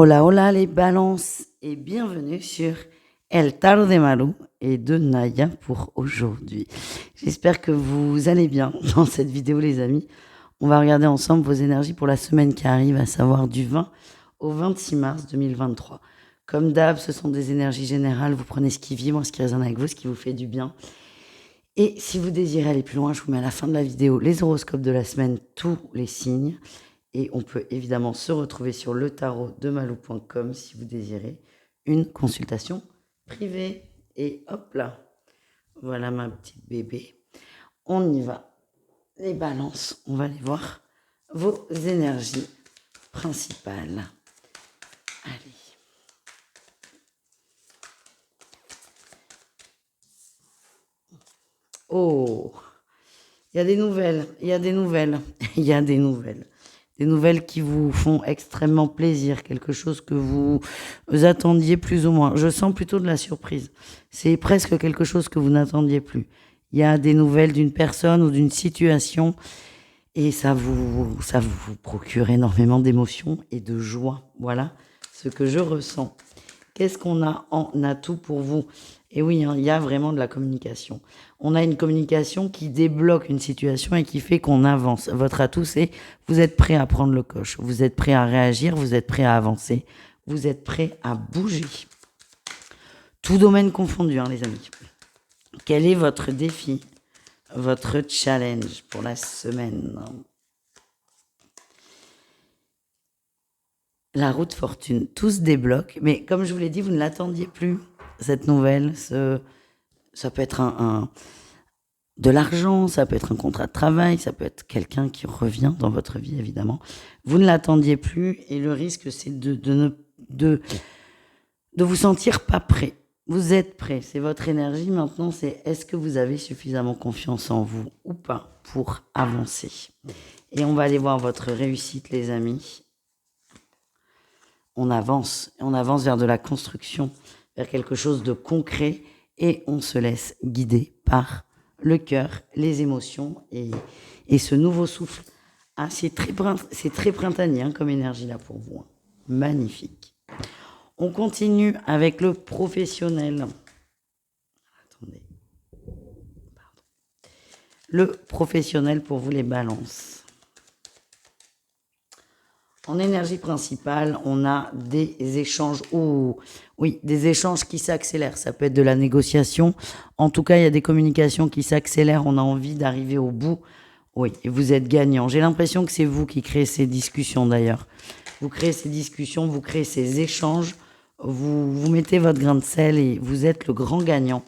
Hola, hola les balances et bienvenue sur El Tarot de Malu et de Naya pour aujourd'hui. J'espère que vous allez bien dans cette vidéo les amis. On va regarder ensemble vos énergies pour la semaine qui arrive, à savoir du 20 au 26 mars 2023. Comme d'hab, ce sont des énergies générales, vous prenez ce qui vibre, ce qui résonne avec vous, ce qui vous fait du bien. Et si vous désirez aller plus loin, je vous mets à la fin de la vidéo les horoscopes de la semaine, tous les signes. Et on peut évidemment se retrouver sur letarotdemalou.com si vous désirez une consultation privée. Et hop là, voilà ma petite bébé. On y va. Les balances, on va aller voir vos énergies principales. Allez. Oh, il y a des nouvelles, il y a des nouvelles, il y a des nouvelles. Des nouvelles qui vous font extrêmement plaisir, quelque chose que vous attendiez plus ou moins. Je sens plutôt de la surprise. C'est presque quelque chose que vous n'attendiez plus. Il y a des nouvelles d'une personne ou d'une situation et ça vous procure énormément d'émotions et de joie. Voilà ce que je ressens. Qu'est-ce qu'on a en atout pour vous? Et oui, hein, il y a vraiment de la communication. On a une communication qui débloque une situation et qui fait qu'on avance. Votre atout, c'est vous êtes prêt à prendre le coche, vous êtes prêt à réagir, vous êtes prêt à avancer, vous êtes prêt à bouger. Tout domaine confondu, hein, les amis. Quel est votre défi, votre challenge pour la semaine? La roue de fortune, tout se débloque, mais comme je vous l'ai dit, vous ne l'attendiez plus, cette nouvelle. Ça peut être de l'argent, ça peut être un contrat de travail, ça peut être quelqu'un qui revient dans votre vie, évidemment. Vous ne l'attendiez plus et le risque, c'est de vous sentir pas prêt. Vous êtes prêt, c'est votre énergie. Maintenant, c'est est-ce que vous avez suffisamment confiance en vous ou pas pour avancer? Et on va aller voir votre réussite, les amis. On avance vers de la construction, vers quelque chose de concret et on se laisse guider par le cœur, les émotions et ce nouveau souffle. Ah, c'est très printanier hein, comme énergie là pour vous. Magnifique. On continue avec le professionnel. Attendez. Pardon. Le professionnel pour vous les balances. En énergie principale, on a des échanges, des échanges qui s'accélèrent. Ça peut être de la négociation. En tout cas, il y a des communications qui s'accélèrent. On a envie d'arriver au bout. Oui, et vous êtes gagnant. J'ai l'impression que c'est vous qui créez ces discussions d'ailleurs. Vous créez ces discussions, vous créez ces échanges. Vous mettez votre grain de sel et vous êtes le grand gagnant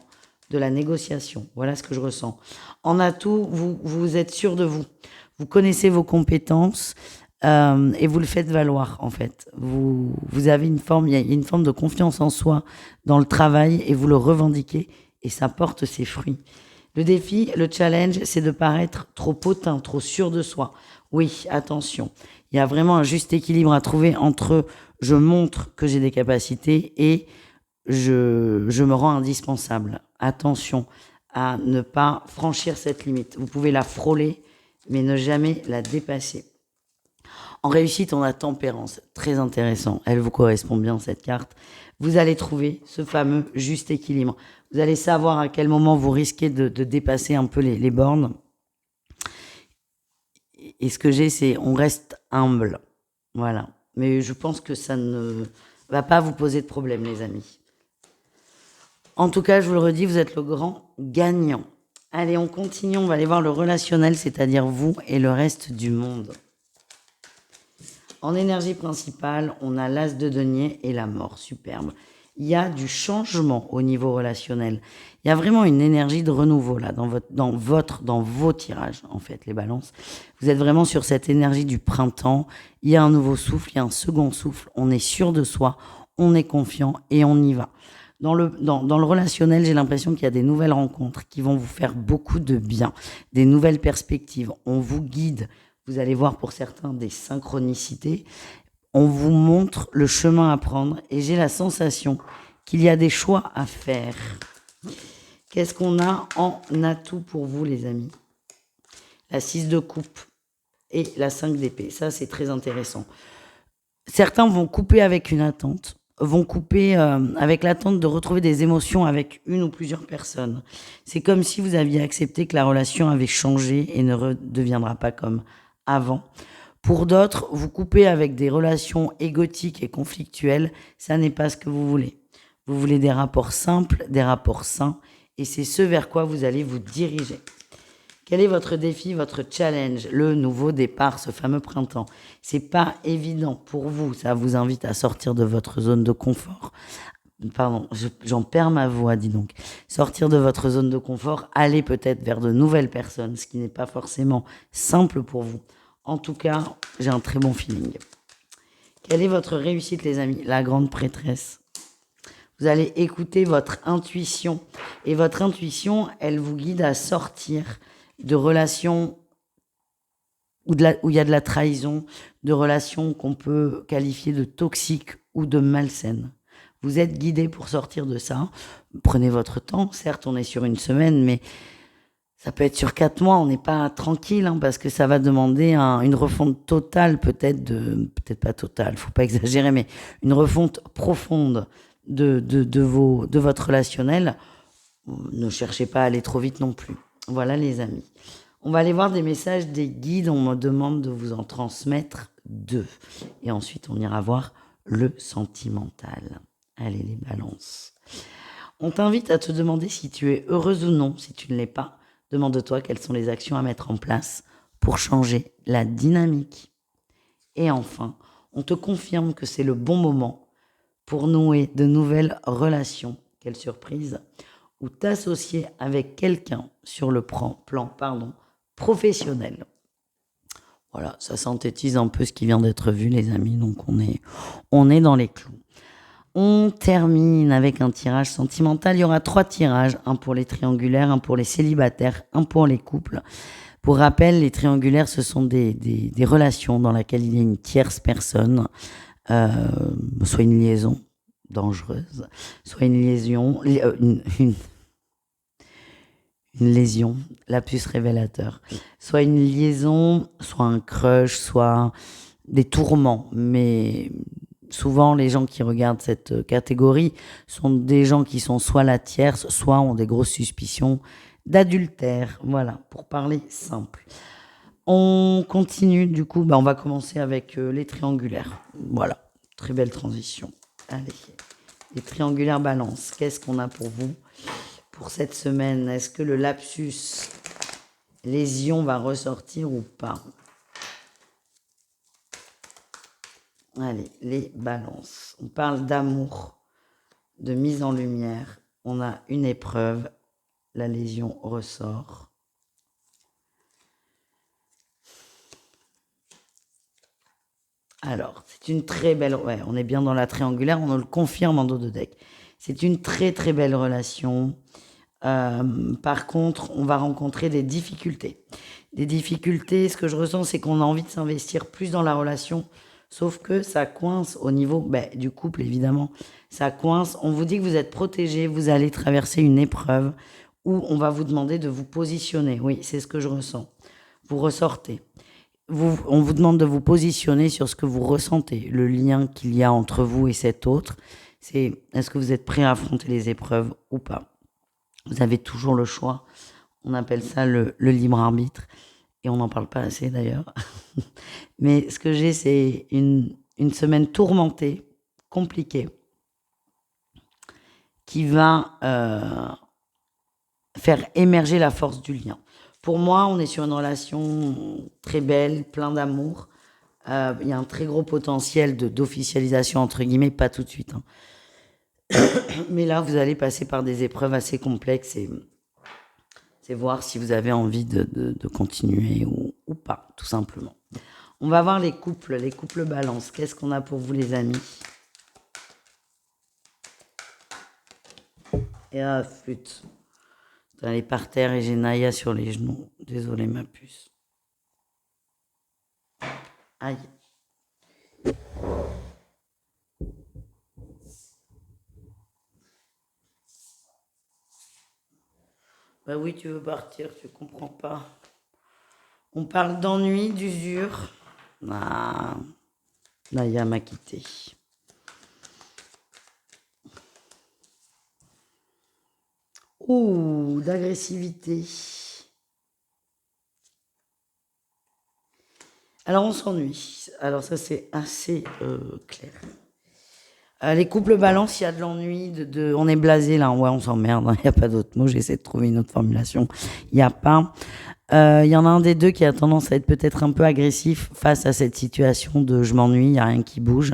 de la négociation. Voilà ce que je ressens. En atout, vous êtes sûr de vous. Vous connaissez vos compétences. Et vous le faites valoir en fait. Vous avez il y a une forme de confiance en soi dans le travail et vous le revendiquez et ça porte ses fruits. Le défi, le challenge, c'est de paraître trop hautain, trop sûr de soi. Oui, attention. Il y a vraiment un juste équilibre à trouver entre je montre que j'ai des capacités et je me rends indispensable. Attention à ne pas franchir cette limite. Vous pouvez la frôler, mais ne jamais la dépasser. En réussite, on a tempérance. Très intéressant. Elle vous correspond bien, cette carte. Vous allez trouver ce fameux juste équilibre. Vous allez savoir à quel moment vous risquez de dépasser un peu les bornes. Et ce que j'ai, c'est on reste humble. Voilà. Mais je pense que ça ne va pas vous poser de problème, les amis. En tout cas, je vous le redis, vous êtes le grand gagnant. Allez, on continue. On va aller voir le relationnel, c'est-à-dire vous et le reste du monde. En énergie principale, on a l'as de denier et la mort, superbe. Il y a du changement au niveau relationnel. Il y a vraiment une énergie de renouveau là dans vos tirages en fait, les balances. Vous êtes vraiment sur cette énergie du printemps. Il y a un nouveau souffle, il y a un second souffle. On est sûr de soi, on est confiant et on y va. Dans le relationnel, j'ai l'impression qu'il y a des nouvelles rencontres qui vont vous faire beaucoup de bien, des nouvelles perspectives. On vous guide. Vous allez voir pour certains des synchronicités. On vous montre le chemin à prendre et j'ai la sensation qu'il y a des choix à faire. Qu'est-ce qu'on a en atout pour vous, les amis? La 6 de coupe et la 5 d'épée. Ça, c'est très intéressant. Certains vont couper avec une attente, vont couper avec l'attente de retrouver des émotions avec une ou plusieurs personnes. C'est comme si vous aviez accepté que la relation avait changé et ne redeviendra pas comme avant. Pour d'autres, vous coupez avec des relations égotiques et conflictuelles, ça n'est pas ce que vous voulez. Vous voulez des rapports simples, des rapports sains, et c'est ce vers quoi vous allez vous diriger. Quel est votre défi, votre challenge, le nouveau départ, ce fameux printemps? C'est pas évident pour vous, ça vous invite à sortir de votre zone de confort. Pardon, j'en perds ma voix, dis donc. Sortir de votre zone de confort, aller peut-être vers de nouvelles personnes, ce qui n'est pas forcément simple pour vous. En tout cas, j'ai un très bon feeling. Quelle est votre réussite, les amis? La grande prêtresse. Vous allez écouter votre intuition. Et votre intuition, elle vous guide à sortir de relations où il y a de la trahison, de relations qu'on peut qualifier de toxiques ou de malsaines. Vous êtes guidé pour sortir de ça. Prenez votre temps. Certes, on est sur une semaine, mais ça peut être sur 4 mois. On n'est pas tranquille, hein, parce que ça va demander une refonte totale, peut-être pas totale, faut pas exagérer, mais une refonte profonde de votre relationnel. Ne cherchez pas à aller trop vite non plus. Voilà, les amis. On va aller voir des messages des guides. On me demande de vous en transmettre 2. Et ensuite, on ira voir le sentimental. Allez, les balances. On t'invite à te demander si tu es heureuse ou non. Si tu ne l'es pas, demande-toi quelles sont les actions à mettre en place pour changer la dynamique. Et enfin, on te confirme que c'est le bon moment pour nouer de nouvelles relations. Quelle surprise! Ou t'associer avec quelqu'un sur le plan professionnel. Voilà, ça synthétise un peu ce qui vient d'être vu, les amis. Donc on est dans les clous. On termine avec un tirage sentimental. Il y aura 3 tirages, un pour les triangulaires, un pour les célibataires, un pour les couples. Pour rappel, les triangulaires, ce sont des relations dans lesquelles il y a une tierce personne, soit une liaison dangereuse, soit une liaison, une lésion, lapsus révélateur, soit une liaison, soit un crush, soit des tourments. Mais souvent, les gens qui regardent cette catégorie sont des gens qui sont soit la tierce, soit ont des grosses suspicions d'adultère. Voilà, pour parler simple. On continue, du coup, on va commencer avec les triangulaires. Voilà, très belle transition. Allez, les triangulaires balance. Qu'est-ce qu'on a pour vous pour cette semaine? Est-ce que le lapsus lésion va ressortir ou pas? Allez, les balances. On parle d'amour, de mise en lumière. On a une épreuve. La lésion ressort. Alors, c'est une très belle... Ouais, on est bien dans la triangulaire, on le confirme en dos de deck. C'est une très très belle relation. Par contre, on va rencontrer des difficultés. Des difficultés, ce que je ressens, c'est qu'on a envie de s'investir plus dans la relation, sauf que ça coince au niveau du couple, évidemment. Ça coince. On vous dit que vous êtes protégé, vous allez traverser une épreuve où on va vous demander de vous positionner. Oui, c'est ce que je ressens. Vous ressortez. On vous demande de vous positionner sur ce que vous ressentez, le lien qu'il y a entre vous et cet autre. C'est est-ce que vous êtes prêt à affronter les épreuves ou pas? Vous avez toujours le choix. On appelle ça le libre arbitre. Et on n'en parle pas assez d'ailleurs. Mais ce que j'ai, c'est une semaine tourmentée, compliquée, qui va faire émerger la force du lien. Pour moi, on est sur une relation très belle, plein d'amour. Il y a un très gros potentiel d'officialisation, entre guillemets, pas tout de suite. Hein. Mais là, vous allez passer par des épreuves assez complexes et c'est voir si vous avez envie de continuer ou pas, tout simplement. On va voir les couples balance. Qu'est-ce qu'on a pour vous, les amis? Et flûte. Elle est par terre et j'ai Naya sur les genoux. Désolée, ma puce. Aïe. Bah oui, tu veux partir, tu comprends pas. On parle d'ennui, d'usure. Ah. Naya m'a quitté. Ouh, d'agressivité. Alors, on s'ennuie. Alors, ça, c'est assez clair. Les couples balance, il y a de l'ennui, on est blasé là, ouais, on s'emmerde, il n'y a pas d'autre mot, j'essaie de trouver une autre formulation. Il n'y a pas. Il y en a un des deux qui a tendance à être peut-être un peu agressif face à cette situation de je m'ennuie, il n'y a rien qui bouge.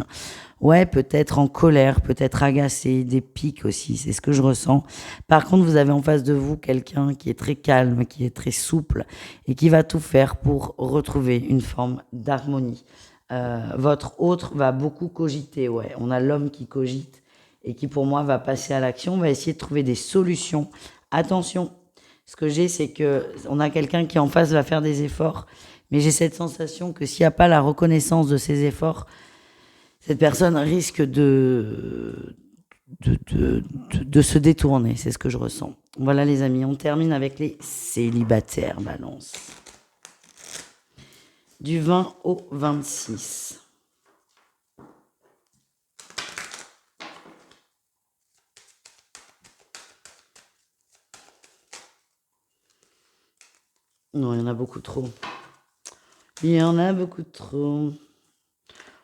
Ouais, peut-être en colère, peut-être agacé, des pics aussi, c'est ce que je ressens. Par contre, vous avez en face de vous quelqu'un qui est très calme, qui est très souple et qui va tout faire pour retrouver une forme d'harmonie. Votre autre va beaucoup cogiter, ouais. On a l'homme qui cogite et qui pour moi va passer à l'action, on va essayer de trouver des solutions. Attention, ce que j'ai, c'est que on a quelqu'un qui en face va faire des efforts, mais j'ai cette sensation que s'il n'y a pas la reconnaissance de ces efforts, cette personne risque de se détourner, c'est ce que je ressens. Voilà les amis, on termine avec les célibataires, balance. Du 20 au 26. Non, il y en a beaucoup trop. Il y en a beaucoup trop.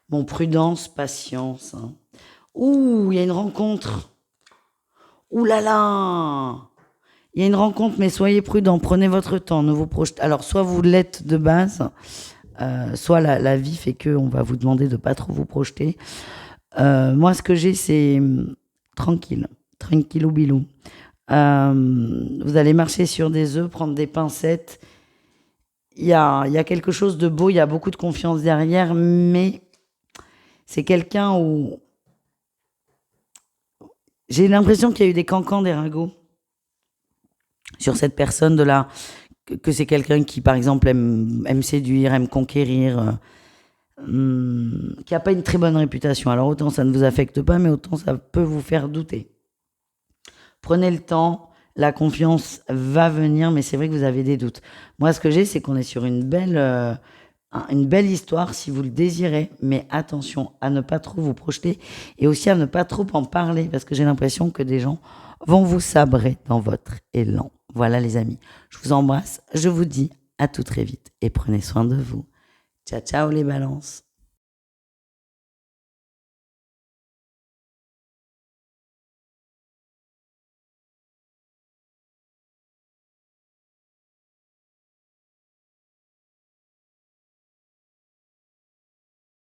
Bon, prudence, patience. Hein. Ouh, il y a une rencontre. Ouh là là. Il y a une rencontre, mais soyez prudents, prenez votre temps, ne vous projetez. Alors, soit vous l'êtes de base, soit la vie fait qu'on va vous demander de ne pas trop vous projeter. Moi, ce que j'ai, c'est tranquille ou bilou. Vous allez marcher sur des œufs, prendre des pincettes. Il y a quelque chose de beau, il y a beaucoup de confiance derrière, mais c'est quelqu'un où j'ai l'impression qu'il y a eu des cancans, des ragots sur cette personne de là, que c'est quelqu'un qui, par exemple, aime séduire, aime conquérir, qui n'a pas une très bonne réputation. Alors autant ça ne vous affecte pas, mais autant ça peut vous faire douter. Prenez le temps, la confiance va venir, mais c'est vrai que vous avez des doutes. Moi, ce que j'ai, c'est qu'on est sur une belle histoire si vous le désirez, mais attention à ne pas trop vous projeter et aussi à ne pas trop en parler, parce que j'ai l'impression que des gens vont vous sabrer dans votre élan. Voilà les amis, je vous embrasse, je vous dis à tout très vite et prenez soin de vous. Ciao, ciao les balances.